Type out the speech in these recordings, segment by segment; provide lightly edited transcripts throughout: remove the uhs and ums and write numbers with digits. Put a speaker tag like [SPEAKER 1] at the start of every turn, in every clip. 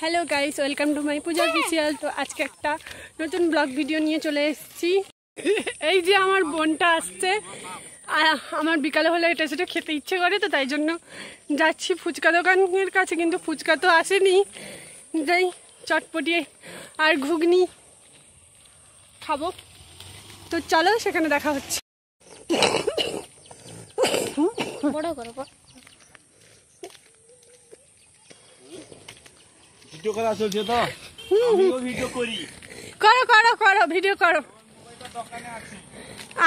[SPEAKER 1] Hello guys, welcome to my Puja official. तो आज के একটা নতুন ব্লগ ভিডিও নিয়ে চলে এসেছি। এই যে আমার বোনটা আসছে, আমার বিকালে হলে এটা সেটা খেতে ইচ্ছে করে, তো তাই জন্য যাচ্ছি ফুচকা দোকানের কাছে, কিন্তু ফুচকা তো আসেনি। যাই চটপটি আর ঘুগনি খাবো, তো চলো সেখানে দেখা হচ্ছে। বড় করো
[SPEAKER 2] ভিডিও করা চলছে তো, আমিও ভিডিও করি।
[SPEAKER 1] করো করো করো ভিডিও করো,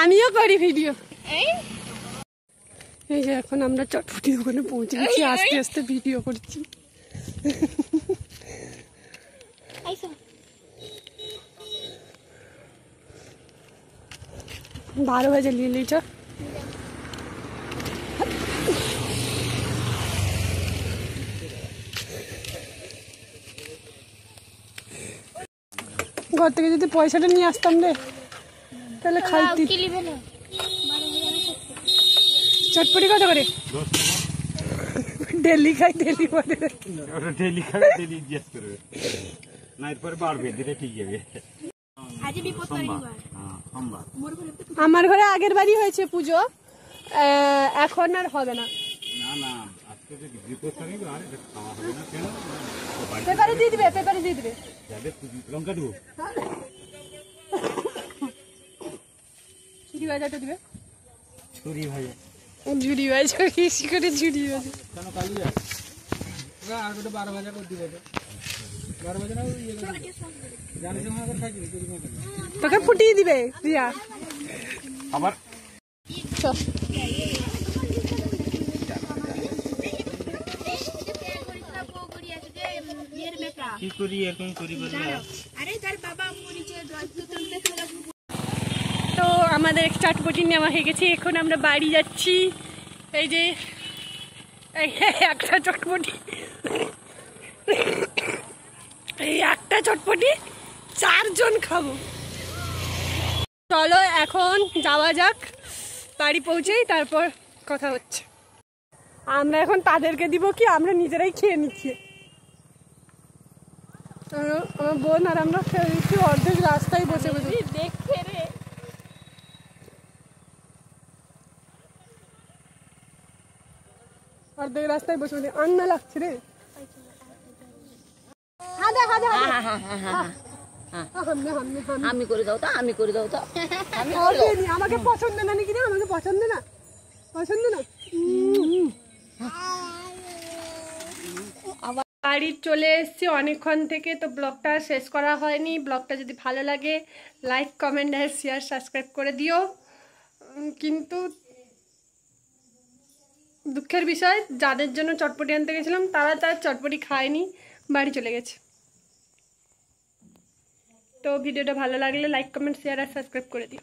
[SPEAKER 1] আমিও করি ভিডিও। এই যে এখন আমরা চটপটি দোকানে পৌঁছে গেছি, আস্তে আস্তে ভিডিও করছি। 12 बजे ले लीजिए। घर থেকে যদি পয়সাটা নিয়ে আসতাম রে, তাহলে খাইতি। চটপটি কত করে? ডেলি খাই, ডেলি বলে
[SPEAKER 2] ডেলি খাই, ডেলি জিজ্ঞেস করবে না, এরপরে বাড়বে, ধীরে ঠিক যাবে।
[SPEAKER 1] আমার ঘরে আগের বাড়ি হয়েছে পুজো, এখন আর হবে না। পেপারে দিয়ে দিবে, পেপারে দিয়ে দিবে।
[SPEAKER 2] লঙ্কা দেবো,
[SPEAKER 1] ছুরি ভাজাটা দিবে।
[SPEAKER 2] ছুরি ভাজা,
[SPEAKER 1] ঝুড়ি ভাজা বেশি করে, ঝুড়ি ভাজা
[SPEAKER 2] কেন কালি যায় আর গোটে 12 ভাজা করে দিবে। 12 ভাজা না জানি সময় করে খাইছি,
[SPEAKER 1] তোকে ফুটিয়ে দিবে রিয়া
[SPEAKER 2] আবার। কি করি এরকম করি বলি।
[SPEAKER 1] তো আমাদের চটপটি নেওয়া হয়ে গেছে, এখন আমরা বাড়ি যাচ্ছি। এই যে একটা চটপটি, এই একটা চটপটি 4 জন খাবো। চলো এখন যাওয়া যাক, বাড়ি পৌঁছেই তারপর কথা হচ্ছে। আমরা এখন তাদেরকে দিব কি আমরা নিজেরাই খেয়ে নিচ্ছি। আমার বোন আর আমরা খেয়ে নিচ্ছি, অর্ধেক রাস্তায় বসে বসে দেখে রে। অর্ধেক রাস্তায় বসে বসে আন্না লাগছে রে।
[SPEAKER 3] আমি করে দাও তো, আমি করে দাও তো।
[SPEAKER 1] আমাকে পছন্দ না নাকি? আমাকে পছন্দ না, পছন্দ না। বাড়ি চলে এসেছি অনেকক্ষণ থেকে, তো ব্লগটা শেষ করা হয়নি। ব্লগটা যদি ভালো লাগে লাইক, কমেন্ট আর শেয়ার, সাবস্ক্রাইব করে দিও। কিন্তু দুঃখের বিষয়, যাদের জন্য চটপটি আনতে গেছিলাম তারা তার চটপটি খায়নি, বাড়ি চলে গেছে। তো ভিডিওটা ভালো লাগলে লাইক, কমেন্ট, শেয়ার আর সাবস্ক্রাইব করে দিও।